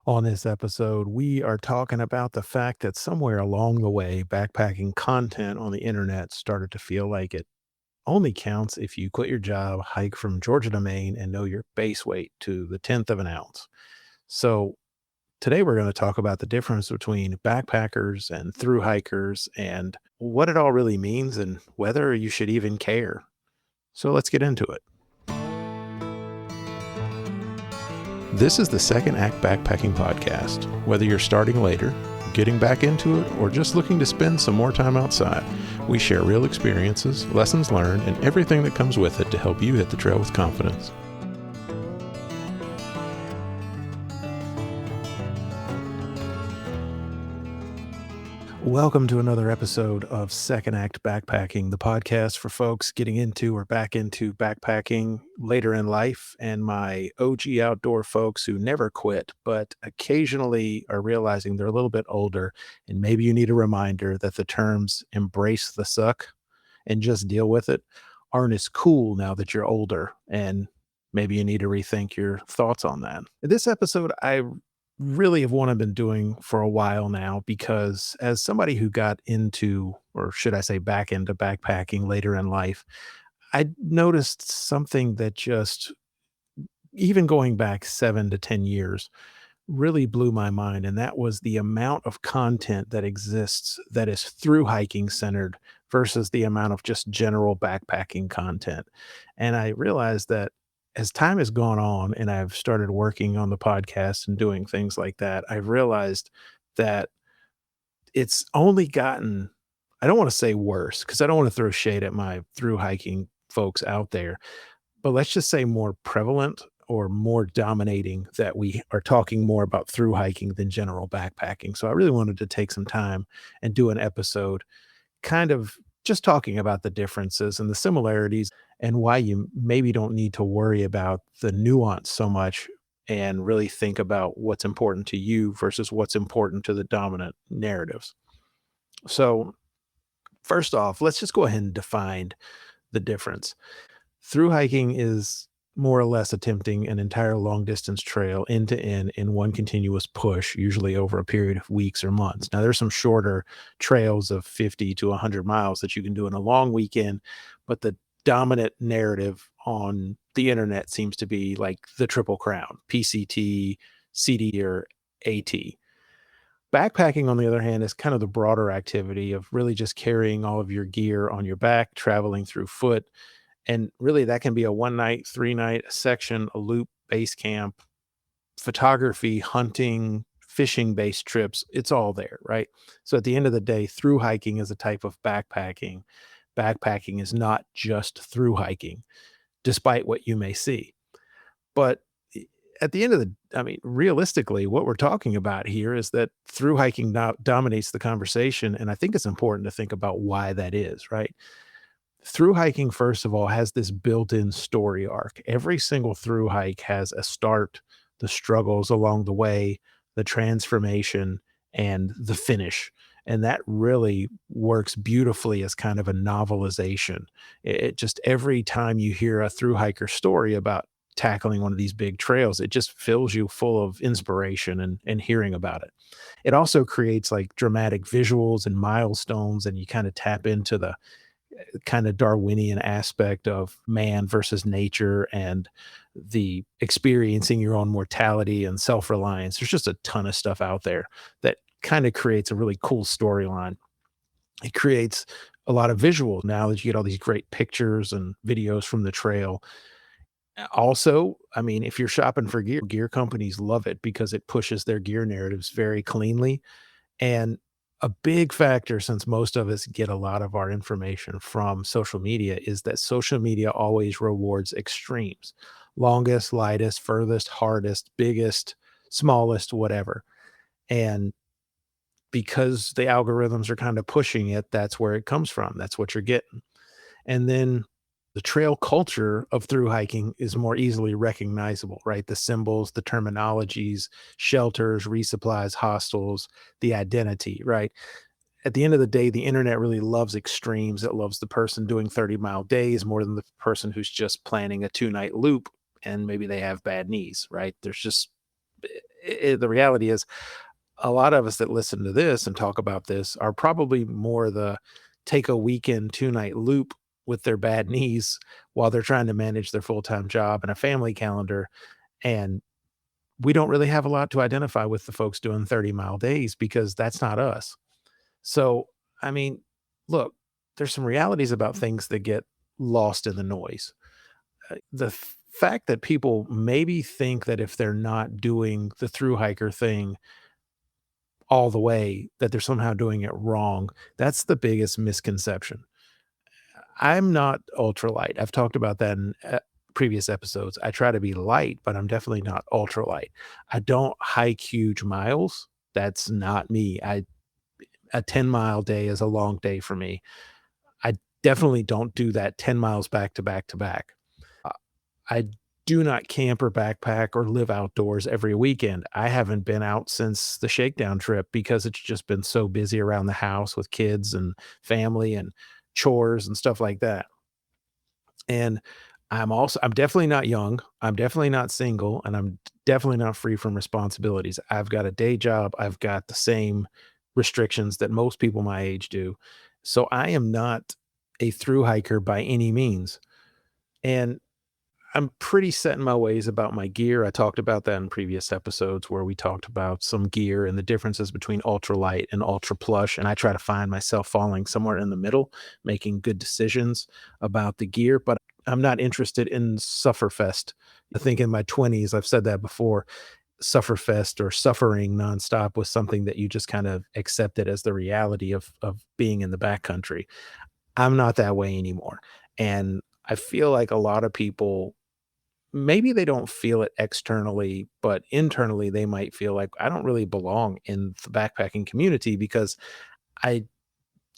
On this episode, we are talking about the fact that somewhere along the way, backpacking content on the internet started to feel like it only counts if you quit your job, hike from Georgia to Maine, and know your base weight to the 10th of an ounce. So, today we're going to talk about the difference between backpackers and through hikers and what it all really means and whether you should even care. So, let's get into it. This is the Second Act Backpacking Podcast. Whether you're starting later, getting back into it, or just looking to spend some more time outside, we share real experiences, lessons learned, and everything that comes with it to help you hit the trail with confidence. Welcome to another episode of Second Act Backpacking, the podcast for folks getting into or back into backpacking later in life, and my OG outdoor folks who never quit, but occasionally are realizing they're a little bit older, and maybe you need a reminder that the terms embrace the suck and just deal with it aren't as cool now that you're older, and maybe you need to rethink your thoughts on that. This episode, I really have one I've been doing for a while now because as somebody who got into, or should I say back into backpacking later in life, I noticed something that just, even going back 7 to 10 years, really blew my mind. And that was the amount of content that exists that is through hiking centered versus the amount of just general backpacking content. And I realized that as time has gone on and I've started working on the podcast and doing things like that, I've realized that it's only gotten, I don't want to say worse because I don't want to throw shade at my through hiking folks out there, but let's just say more prevalent or more dominating, that we are talking more about through hiking than general backpacking. So I really wanted to take some time and do an episode kind of just talking about the differences and the similarities and why you maybe don't need to worry about the nuance so much and really think about what's important to you versus what's important to the dominant narratives. So, first off, let's just go ahead and define the difference. Through hiking is more or less attempting an entire long distance trail end to end in one continuous push, usually over a period of weeks or months. Now, there's some shorter trails of 50 to 100 miles that you can do in a long weekend, but the dominant narrative on the internet seems to be like the Triple Crown, PCT, CD, or AT. Backpacking, on the other hand, is kind of the broader activity of really just carrying all of your gear on your back, traveling through foot, and really, that can be a one night, 3 night, a section, a loop, base camp, photography, hunting, fishing based trips. It's all there, right? So at the end of the day, through hiking is a type of backpacking. Backpacking is not just through hiking, despite what you may see. But at the end of the, I mean, realistically, what we're talking about here is that through hiking dominates the conversation. And I think it's important to think about why that is, right? Through hiking, first of all, has this built-in story arc. Every single through hike has a start, the struggles along the way, the transformation, and the finish. And that really works beautifully as kind of a novelization. It just, every time you hear a through hiker story about tackling one of these big trails, it just fills you full of inspiration and hearing about it. It also creates like dramatic visuals and milestones, and you kind of tap into the kind of Darwinian aspect of man versus nature and the experiencing your own mortality and self-reliance. There's just a ton of stuff out there that kind of creates a really cool storyline. It creates a lot of visual now that you get all these great pictures and videos from the trail. Also, I mean, if you're shopping for gear, gear companies love it because it pushes their gear narratives very cleanly. And a big factor, since most of us get a lot of our information from social media, is that social media always rewards extremes: longest, lightest, furthest, hardest, biggest, smallest, whatever. And because the algorithms are kind of pushing it, that's where it comes from. That's what you're getting. And then the trail culture of through hiking is more easily recognizable, right? The symbols, the terminologies, shelters, resupplies, hostels, the identity, right? At the end of the day, the internet really loves extremes. It loves the person doing 30-mile days more than the person who's just planning a 2 night loop and maybe they have bad knees, right? There's just, The reality is a lot of us that listen to this and talk about this are probably more the take a weekend 2-night loop with their bad knees while they're trying to manage their full-time job and a family calendar, and we don't really have a lot to identify with the folks doing 30-mile days because that's not us. So, I mean, look, there's some realities about things that get lost in the noise. Fact that people maybe think that if they're not doing the through hiker thing all the way, that they're somehow doing it wrong, that's the biggest misconception. I'm not ultralight. I've talked about that in previous episodes. I try to be light, but I'm definitely not ultralight. I don't hike huge miles. That's not me. A 10-mile day is a long day for me. I definitely don't do that 10 miles back to back to back. I do not camp or backpack or live outdoors every weekend. I haven't been out since the shakedown trip because it's just been so busy around the house with kids and family and chores and stuff like that. And I'm definitely not young. I'm definitely not single, and I'm definitely not free from responsibilities. I've got a day job. I've got the same restrictions that most people my age do. So I am not a through hiker by any means. And I'm pretty set in my ways about my gear. I talked about that in previous episodes where we talked about some gear and the differences between ultralight and ultra plush. And I try to find myself falling somewhere in the middle, making good decisions about the gear. But I'm not interested in Sufferfest. I think in my 20s, I've said that before. Sufferfest or suffering nonstop was something that you just kind of accepted as the reality of being in the backcountry. I'm not that way anymore. And I feel like a lot of people, maybe they don't feel it externally, but internally they might feel like I don't really belong in the backpacking community because I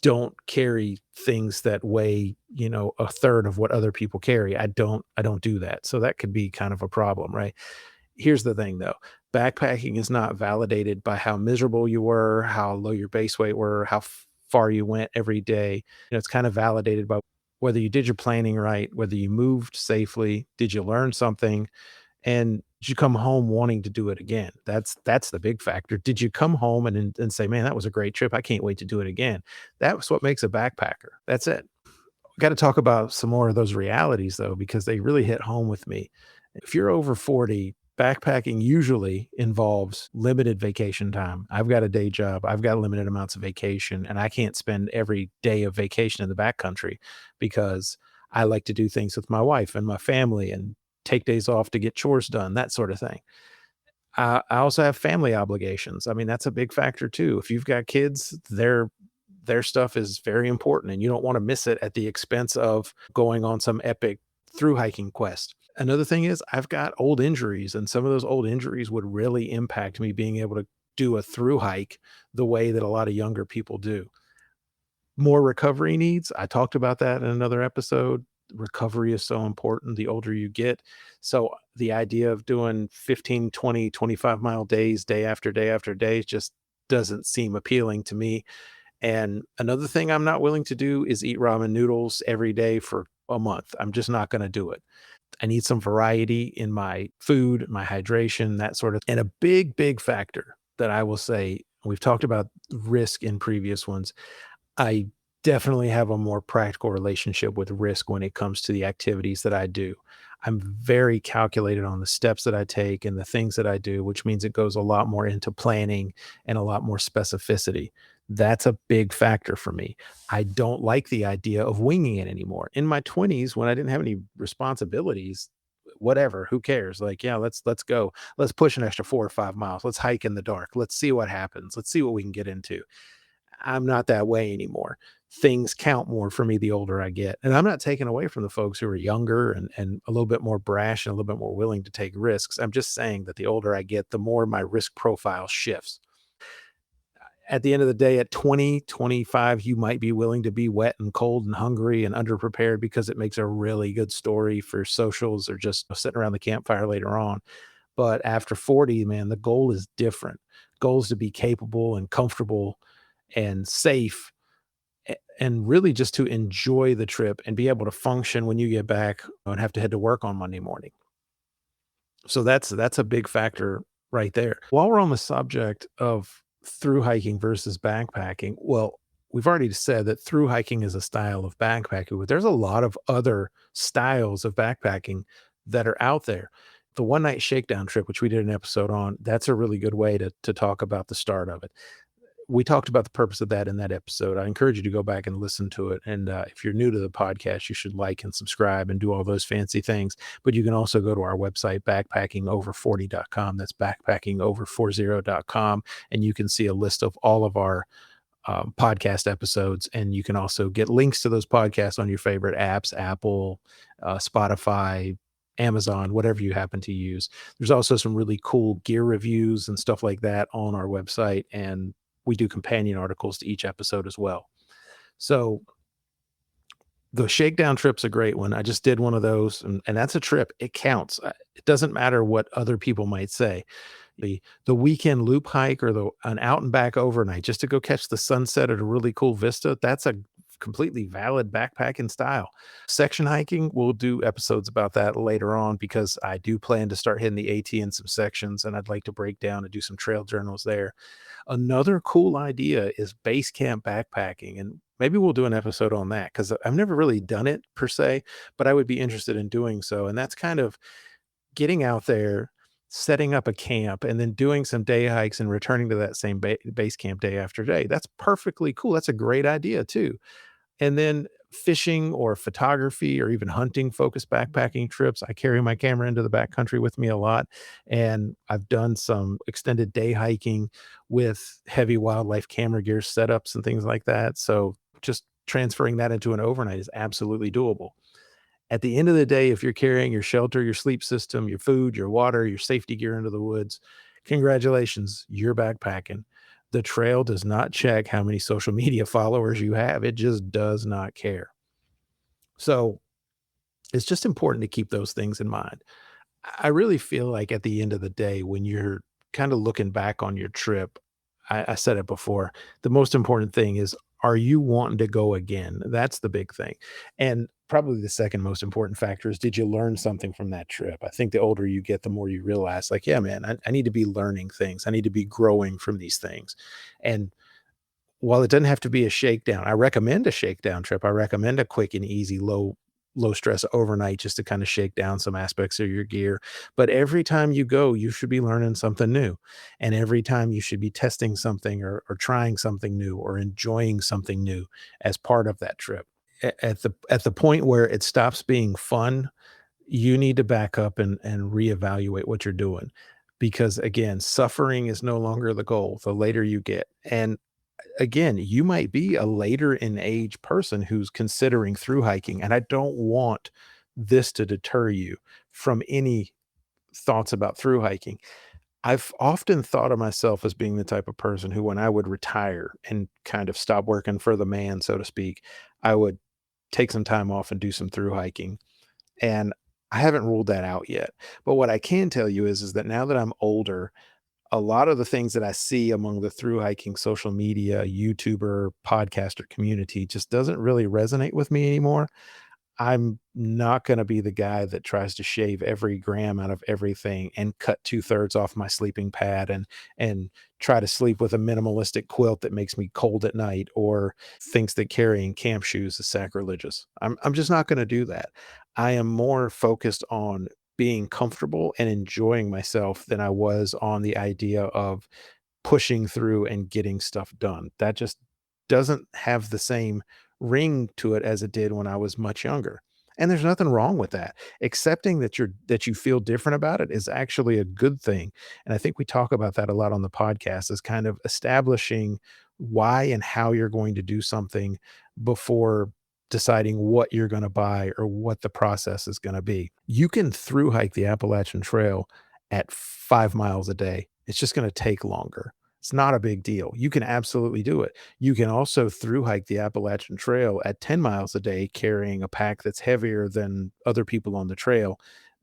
don't carry things that weigh, a third of what other people carry. I don't do that. So that could be kind of a problem, right? Here's the thing though. Backpacking is not validated by how miserable you were, how low your base weight were, how far you went every day. It's kind of validated by whether you did your planning right, whether you moved safely, did you learn something, and did you come home wanting to do it again? That's the big factor. Did you come home and say, "Man, that was a great trip. I can't wait to do it again." That's what makes a backpacker. That's it. Got to talk about some more of those realities though, because they really hit home with me. If you're over 40, backpacking usually involves limited vacation time. I've got a day job, I've got limited amounts of vacation, and I can't spend every day of vacation in the backcountry because I like to do things with my wife and my family and take days off to get chores done, that sort of thing. I also have family obligations. I mean, that's a big factor too. If you've got kids, their stuff is very important, and you don't wanna miss it at the expense of going on some epic through hiking quest. Another thing is I've got old injuries, and some of those old injuries would really impact me being able to do a through hike the way that a lot of younger people do. More recovery needs, I talked about that in another episode. Recovery is so important the older you get. So the idea of doing 15, 20, 25-mile days, day after day after day just doesn't seem appealing to me. And another thing I'm not willing to do is eat ramen noodles every day for a month. I'm just not gonna do it. I need some variety in my food, my hydration, that sort of, and a big, big factor that I will say, we've talked about risk in previous ones. I definitely have a more practical relationship with risk when it comes to the activities that I do. I'm very calculated on the steps that I take and the things that I do, which means it goes a lot more into planning and a lot more specificity. That's a big factor for me. I don't like the idea of winging it anymore. In my 20s, when I didn't have any responsibilities, whatever, who cares? Like, yeah, let's go. Let's push an extra 4 or 5 miles. Let's hike in the dark. Let's see what happens. Let's see what we can get into. I'm not that way anymore. Things count more for me the older I get. And I'm not taking away from the folks who are younger and a little bit more brash and a little bit more willing to take risks. I'm just saying that the older I get, the more my risk profile shifts. At the end of the day, at 20, 25, you might be willing to be wet and cold and hungry and underprepared because it makes a really good story for socials or just sitting around the campfire later on. But after 40, man, the goal is different. Goal is to be capable and comfortable and safe and really just to enjoy the trip and be able to function when you get back and have to head to work on Monday morning. So that's a big factor right there. While we're on the subject of through hiking versus backpacking, well, we've already said that through hiking is a style of backpacking, but there's a lot of other styles of backpacking that are out there. The one night shakedown trip, which we did an episode on, that's a really good way to talk about the start of it. We talked about the purpose of that in that episode. I encourage you to go back and listen to it. And if you're new to the podcast, you should like and subscribe and do all those fancy things. But you can also go to our website, backpackingover40.com. That's backpackingover40.com. And you can see a list of all of our podcast episodes. And you can also get links to those podcasts on your favorite apps, Apple, Spotify, Amazon, whatever you happen to use. There's also some really cool gear reviews and stuff like that on our website. And we do companion articles to each episode as well. So the shakedown trip's a great one. I just did one of those, and that's a trip. It counts. It doesn't matter what other people might say. The weekend loop hike or the an out and back overnight just to go catch the sunset at a really cool vista, that's a completely valid backpacking style. Section hiking, we'll do episodes about that later on because I do plan to start hitting the AT in some sections, and I'd like to break down and do some trail journals there. Another cool idea is base camp backpacking, and maybe we'll do an episode on that because I've never really done it per se, but I would be interested in doing so. And that's kind of getting out there, setting up a camp, and then doing some day hikes and returning to that same base camp day after day. That's perfectly cool. That's a great idea too. And then fishing or photography or even hunting focused backpacking trips. I carry my camera into the backcountry with me a lot. And I've done some extended day hiking with heavy wildlife camera gear setups and things like that. So just transferring that into an overnight is absolutely doable. At the end of the day, if you're carrying your shelter, your sleep system, your food, your water, your safety gear into the woods, congratulations, you're backpacking. The trail does not check how many social media followers you have. It just does not care. So it's just important to keep those things in mind. I really feel like at the end of the day, when you're kind of looking back on your trip, I said it before, the most important thing is, are you wanting to go again? That's the big thing. And probably the second most important factor is, did you learn something from that trip? I think the older you get, the more you realize, like, yeah, man, I need to be learning things. I need to be growing from these things. And while it doesn't have to be a shakedown, I recommend a shakedown trip. I recommend a quick and easy, low stress overnight just to kind of shake down some aspects of your gear. But every time you go, you should be learning something new. And every time you should be testing something or trying something new or enjoying something new as part of that trip. At the point where it stops being fun, you need to back up and reevaluate what you're doing. Because again, suffering is no longer the goal the later you get. And again, you might be a later in age person who's considering through hiking, and I don't want this to deter you from any thoughts about through hiking. I've often thought of myself as being the type of person who, when I would retire and kind of stop working for the man, so to speak, I would take some time off and do some through hiking. And I haven't ruled that out yet. But what I can tell you is that now that I'm older, a lot of the things that I see among the through hiking social media, YouTuber, podcaster community just doesn't really resonate with me anymore. I'm not gonna be the guy that tries to shave every gram out of everything and cut 2/3 off my sleeping pad and try to sleep with a minimalistic quilt that makes me cold at night or thinks that carrying camp shoes is sacrilegious. I'm just not gonna do that. I am more focused on being comfortable and enjoying myself than I was on the idea of pushing through and getting stuff done. That just doesn't have the same ring to it as it did when I was much younger. And there's nothing wrong with that. Accepting that you feel different about it is actually a good thing. And I think we talk about that a lot on the podcast, is kind of establishing why and how you're going to do something before deciding what you're going to buy or what the process is going to be. You can through hike the Appalachian Trail at 5 miles a day. It's just going to take longer. It's not a big deal. You can absolutely do it. You can also through hike the Appalachian Trail at 10 miles a day, carrying a pack that's heavier than other people on the trail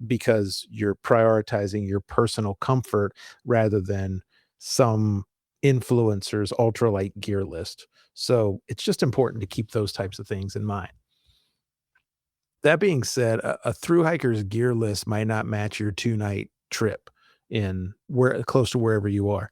because you're prioritizing your personal comfort rather than some influencer's ultralight gear list. So it's just important to keep those types of things in mind. That being said, a through hiker's gear list might not match your 2 night trip. in where close to wherever you are.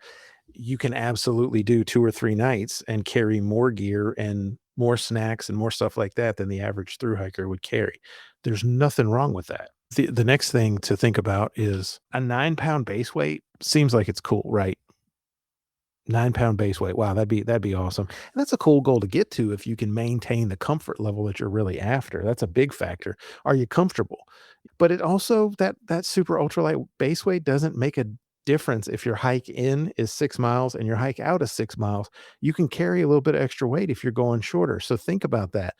You can absolutely do 2 or 3 nights and carry more gear and more snacks and more stuff like that than the average thru hiker would carry. There's nothing wrong with that. The next thing to think about is a 9-pound base weight seems like it's cool, right? 9-pound base weight. Wow, that'd be awesome. And that's a cool goal to get to if you can maintain the comfort level that you're really after. That's a big factor. Are you comfortable? But it also that super ultralight base weight doesn't make a difference if your hike in is 6 miles and your hike out is 6 miles. You can carry a little bit of extra weight if you're going shorter. So think about that.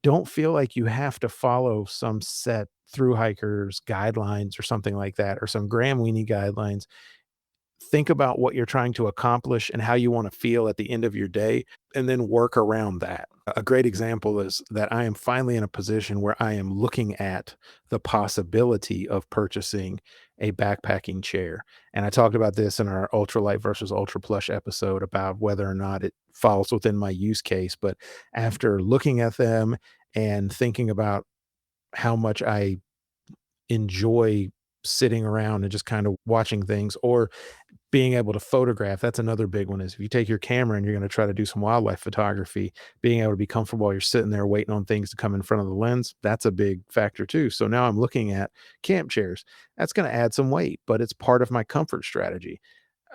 Don't feel like you have to follow some set through hikers guidelines or something like that, or some Graham Weenie guidelines. Think about what you're trying to accomplish and how you want to feel at the end of your day, and then work around that. A great example is that I am finally in a position where I am looking at the possibility of purchasing a backpacking chair. And I talked about this in our ultralight versus ultra plush episode about whether or not it falls within my use case. But after looking at them and thinking about how much I enjoy sitting around and just kind of watching things, or being able to photograph, that's another big one, is if you take your camera and you're gonna try to do some wildlife photography, being able to be comfortable while you're sitting there waiting on things to come in front of the lens, that's a big factor too. So now I'm looking at camp chairs. That's gonna add some weight, but it's part of my comfort strategy.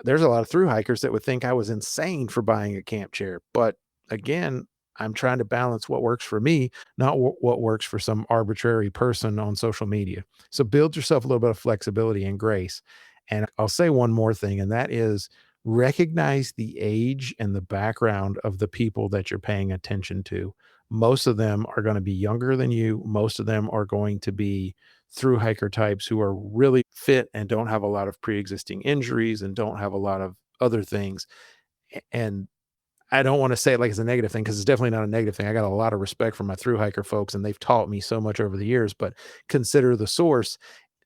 There's a lot of through hikers that would think I was insane for buying a camp chair, but again, I'm trying to balance what works for me, not what works for some arbitrary person on social media. So build yourself a little bit of flexibility and grace. And I'll say one more thing, and that is recognize the age and the background of the people that you're paying attention to. Most of them are going to be younger than you. Most of them are going to be through hiker types who are really fit and don't have a lot of pre-existing injuries and don't have a lot of other things. And I don't want to say it like it's a negative thing, because it's definitely not a negative thing. I got a lot of respect for my through hiker folks and they've taught me so much over the years, but consider the source,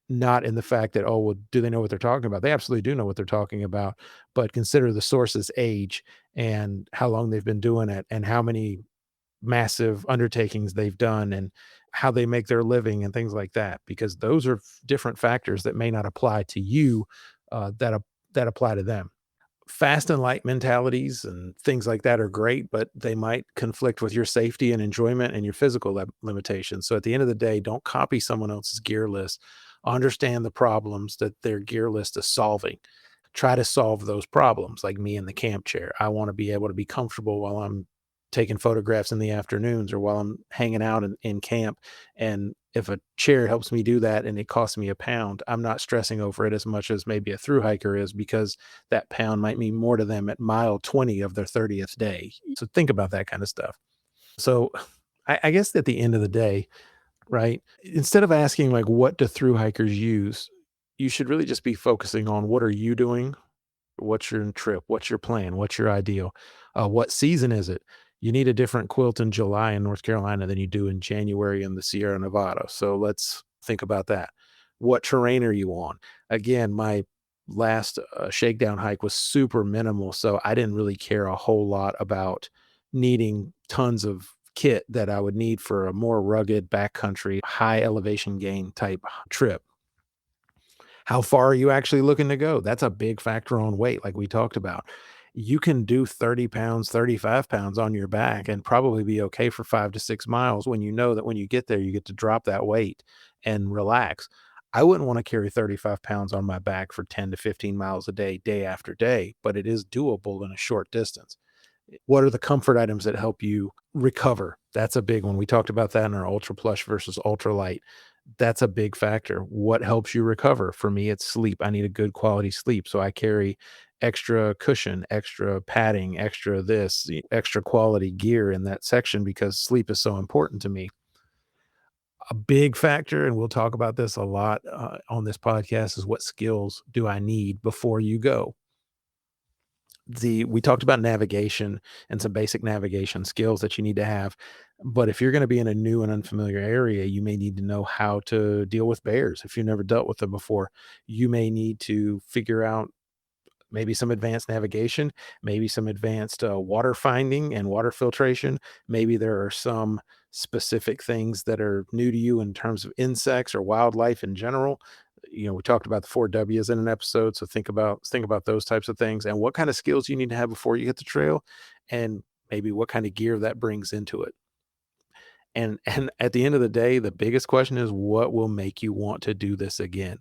not in the fact that, oh, well, do they know what they're talking about? They absolutely do know what they're talking about, but consider the source's age and how long they've been doing it and how many massive undertakings they've done and how they make their living and things like that, because those are different factors that may not apply to you, that apply to them. Fast and light mentalities and things like that are great, but they might conflict with your safety and enjoyment and your physical limitations. So at the end of the day, don't copy someone else's gear list. Understand the problems that their gear list is solving. Try to solve those problems, like me in the camp chair. I want to be able to be comfortable while I'm taking photographs in the afternoons or while I'm hanging out in camp. And if a chair helps me do that and it costs me a pound, I'm not stressing over it as much as maybe a through hiker is, because that pound might mean more to them at mile 20 of their 30th day. So think about that kind of stuff. So I guess at the end of the day, right, instead of asking like, what do through hikers use? You should really just be focusing on, what are you doing? What's your trip? What's your plan? What's your ideal? What season is it? You need a different quilt in July in North Carolina than you do in January in the Sierra Nevada. So let's think about that. What terrain are you on? Again, my last shakedown hike was super minimal. So I didn't really care a whole lot about needing tons of kit that I would need for a more rugged backcountry, high elevation gain type trip. How far are you actually looking to go? That's a big factor on weight, like we talked about. You can do 30 pounds, 35 pounds on your back and probably be okay for 5 to 6 miles when you know that when you get there, you get to drop that weight and relax. I wouldn't want to carry 35 pounds on my back for 10 to 15 miles a day, day after day, but it is doable in a short distance. What are the comfort items that help you recover? That's a big one. We talked about that in our ultra plush versus ultra light. That's a big factor. What helps you recover? For me, it's sleep. I need a good quality sleep. So I carry extra cushion, extra padding, extra this, extra quality gear in that section because sleep is so important to me. A big factor, and we'll talk about this a lot on this podcast, is what skills do I need before you go? We talked about navigation and some basic navigation skills that you need to have. But if you're going to be in a new and unfamiliar area, you may need to know how to deal with bears. If you've never dealt with them before, you may need to figure out maybe some advanced navigation, maybe some advanced water finding and water filtration. Maybe there are some specific things that are new to you in terms of insects or wildlife in general. We talked about the 4 W's in an episode, so think about those types of things and what kind of skills you need to have before you hit the trail, and maybe what kind of gear that brings into it. And at the end of the day, the biggest question is what will make you want to do this again?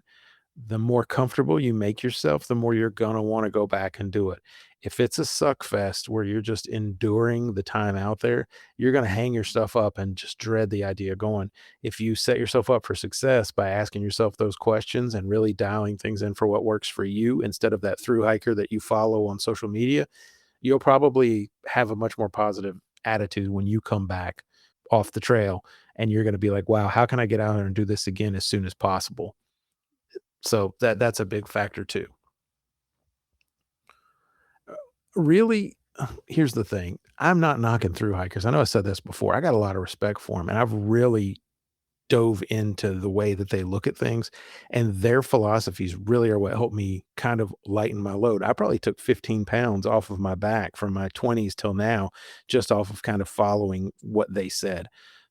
The more comfortable you make yourself, the more you're gonna wanna go back and do it. If it's a suck fest where you're just enduring the time out there, you're gonna hang your stuff up and just dread the idea of going. If you set yourself up for success by asking yourself those questions and really dialing things in for what works for you instead of that through hiker that you follow on social media, you'll probably have a much more positive attitude when you come back off the trail, and you're gonna be like, "Wow, how can I get out there and do this again as soon as possible?" So that's a big factor too. Really, here's the thing. I'm not knocking through hikers. I know I said this before. I got a lot of respect for them, and I've really dove into the way that they look at things, and their philosophies really are what helped me kind of lighten my load. I probably took 15 pounds off of my back from my 20s till now, just off of kind of following what they said.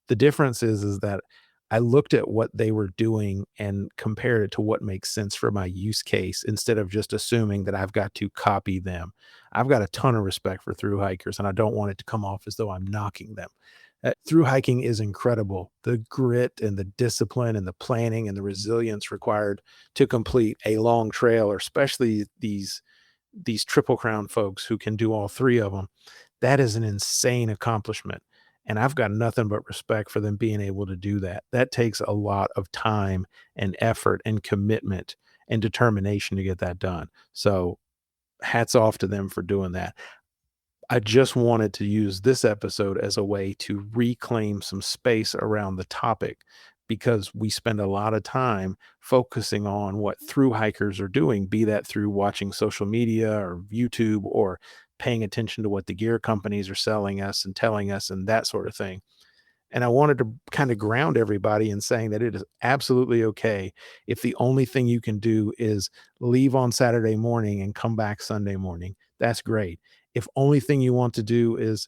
The difference is that I looked at what they were doing and compared it to what makes sense for my use case instead of just assuming that I've got to copy them. I've got a ton of respect for through hikers, and I don't want it to come off as though I'm knocking them. Through hiking is incredible. The grit and the discipline and the planning and the resilience required to complete a long trail, or especially these triple crown folks who can do all three of them. That is an insane accomplishment. And I've got nothing but respect for them being able to do that. That takes a lot of time and effort and commitment and determination to get that done. So hats off to them for doing that. I just wanted to use this episode as a way to reclaim some space around the topic because we spend a lot of time focusing on what through hikers are doing, be that through watching social media or YouTube or paying attention to what the gear companies are selling us and telling us and that sort of thing. And I wanted to kind of ground everybody in saying that it is absolutely okay if the only thing you can do is leave on Saturday morning and come back Sunday morning. That's great. If only thing you want to do is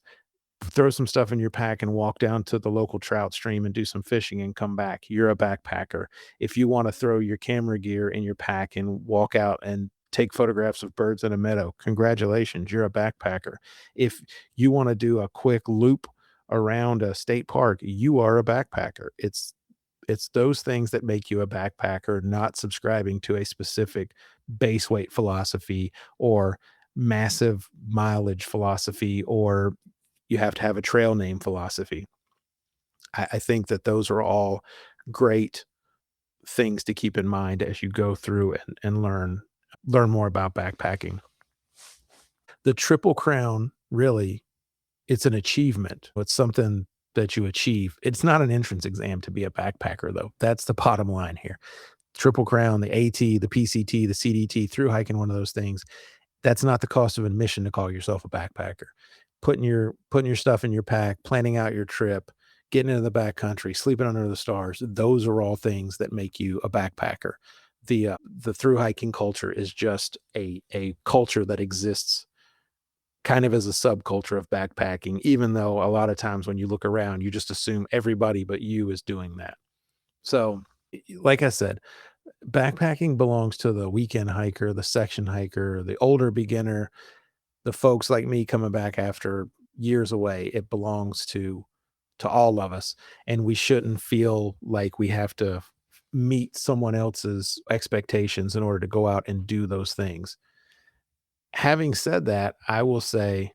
throw some stuff in your pack and walk down to the local trout stream and do some fishing and come back, you're a backpacker. If you want to throw your camera gear in your pack and walk out and take photographs of birds in a meadow, congratulations, you're a backpacker. If you want to do a quick loop around a state park, you are a backpacker. It's those things that make you a backpacker, not subscribing to a specific base weight philosophy or massive mileage philosophy, or you have to have a trail name philosophy. I think that those are all great things to keep in mind as you go through and learn more about backpacking. The Triple Crown, really, it's an achievement. It's something that you achieve. It's not an entrance exam to be a backpacker, though. That's the bottom line here. Triple Crown, the AT, the PCT, the CDT, through hiking, one of those things. That's not the cost of admission to call yourself a backpacker. Putting your stuff in your pack, planning out your trip, getting into the backcountry, sleeping under the stars, those are all things that make you a backpacker. The through hiking culture is just a culture that exists kind of as a subculture of backpacking, even though a lot of times when you look around, you just assume everybody but you is doing that. So, like I said, backpacking belongs to the weekend hiker, the section hiker, the older beginner, the folks like me coming back after years away. It belongs to all of us, and we shouldn't feel like we have to meet someone else's expectations in order to go out and do those things. Having said that, I will say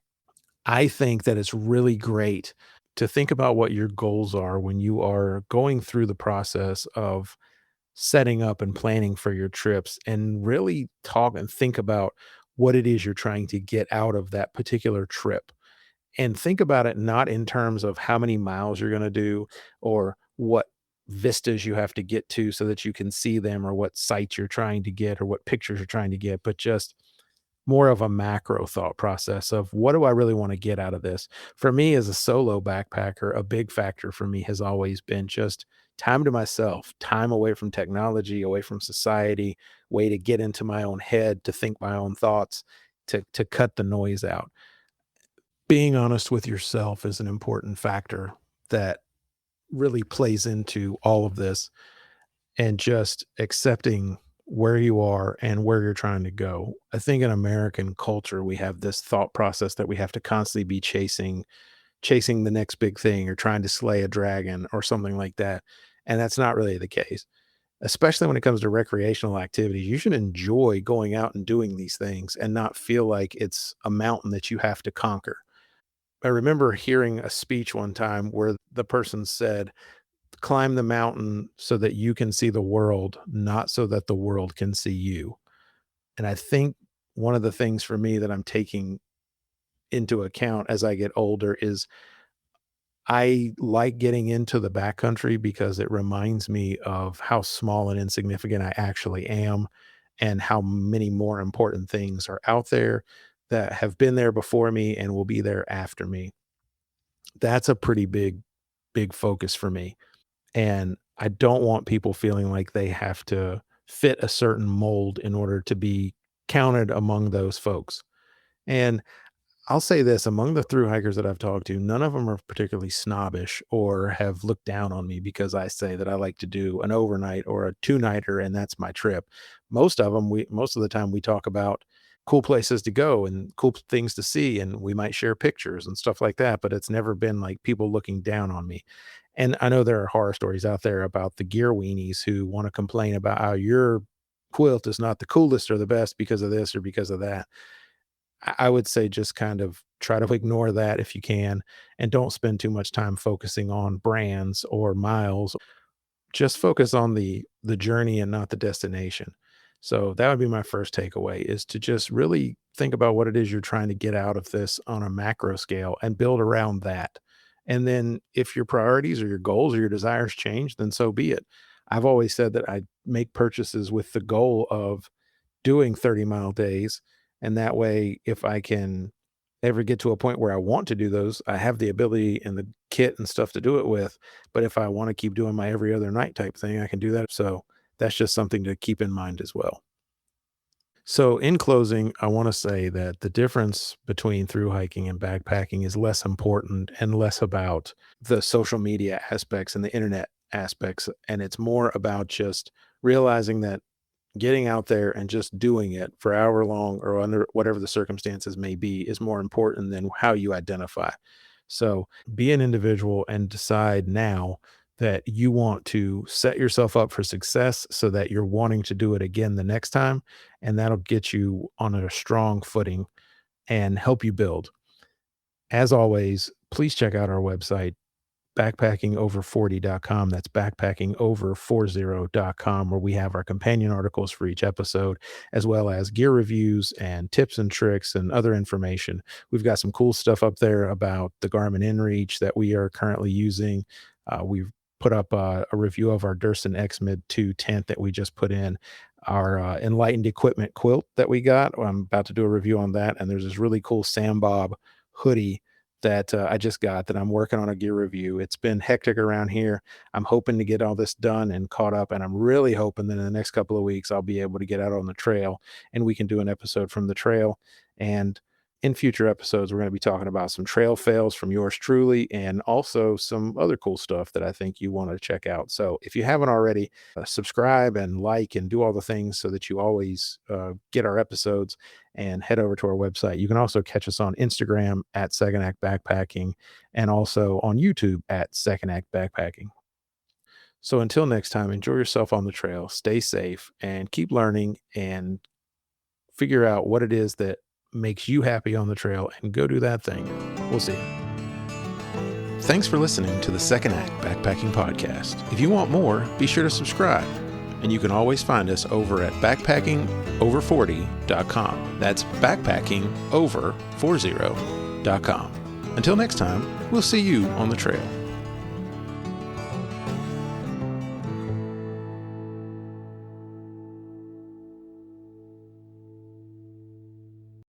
I think that it's really great to think about what your goals are when you are going through the process of setting up and planning for your trips, and really talk and think about what it is you're trying to get out of that particular trip. And think about it not in terms of how many miles you're going to do or what vistas you have to get to so that you can see them, or what sites you're trying to get, or what pictures you're trying to get, but just more of a macro thought process of what do I really want to get out of this? For me as a solo backpacker, a big factor for me has always been just time to myself, time away from technology, away from society, way to get into my own head, to think my own thoughts, to cut the noise out. Being honest with yourself is an important factor that really plays into all of this. and just accepting where you are and where you're trying to go. I think in American culture, we have this thought process that we have to constantly be chasing the next big thing or trying to slay a dragon or something like that. And that's not really the case, especially when it comes to recreational activities. You should enjoy going out and doing these things and not feel like it's a mountain that you have to conquer. I remember hearing a speech one time where the person said, climb the mountain so that you can see the world, not so that the world can see you. And I think one of the things for me that I'm taking into account as I get older is I like getting into the backcountry because it reminds me of how small and insignificant I actually am and how many more important things are out there that have been there before me and will be there after me. That's a pretty big focus for me. And I don't want people feeling like they have to fit a certain mold in order to be counted among those folks. And I'll say this, among the through hikers that I've talked to, none of them are particularly snobbish or have looked down on me because I say that I like to do an overnight or a two-nighter and that's my trip. Most of the time we talk about cool places to go and cool things to see, and we might share pictures and stuff like that, but it's never been like people looking down on me. And I know there are horror stories out there about the gear weenies who want to complain about how your quilt is not the coolest or the best because of this or because of that. I would say just kind of try to ignore that if you can, and don't spend too much time focusing on brands or miles. Just focus on the journey and not the destination. So that would be my first takeaway, is to just really think about what it is you're trying to get out of this on a macro scale and build around that. And then if your priorities or your goals or your desires change, then so be it. I've always said that I make purchases with the goal of doing 30-mile days. And that way, if I can ever get to a point where I want to do those, I have the ability and the kit and stuff to do it with. But if I want to keep doing my every other night type thing, I can do that. So that's just something to keep in mind as well. So, in closing, I want to say that the difference between through hiking and backpacking is less important and less about the social media aspects and the internet aspects. And it's more about just realizing that getting out there and just doing it for however long or under whatever the circumstances may be is more important than how you identify. So be an individual and decide now that you want to set yourself up for success so that you're wanting to do it again the next time. And that'll get you on a strong footing and help you build. As always, please check out our website, backpackingover40.com. That's backpackingover40.com, where we have our companion articles for each episode, as well as gear reviews and tips and tricks and other information. We've got some cool stuff up there about the Garmin InReach that we are currently using. We've put up a review of our Durson X Mid 2 tent that we just put in, our Enlightened Equipment quilt that we got. I'm about to do a review on that. And there's this really cool Sam Bob hoodie that I just got that I'm working on a gear review. It's been hectic around here. I'm hoping to get all this done and caught up, and I'm really hoping that in the next couple of weeks I'll be able to get out on the trail and we can do an episode from the trail. And in future episodes, we're going to be talking about some trail fails from yours truly and also some other cool stuff that I think you want to check out. So if you haven't already, subscribe and like and do all the things so that you always get our episodes, and head over to our website. You can also catch us on Instagram at Second Act Backpacking and also on YouTube at Second Act Backpacking. So until next time, enjoy yourself on the trail, stay safe, and keep learning and figure out what it is that makes you happy on the trail and go do that thing. We'll see you. Thanks for listening to the Second Act Backpacking Podcast. If you want more, be sure to subscribe. And you can always find us over at backpackingover40.com. That's backpackingover40.com. Until next time, we'll see you on the trail.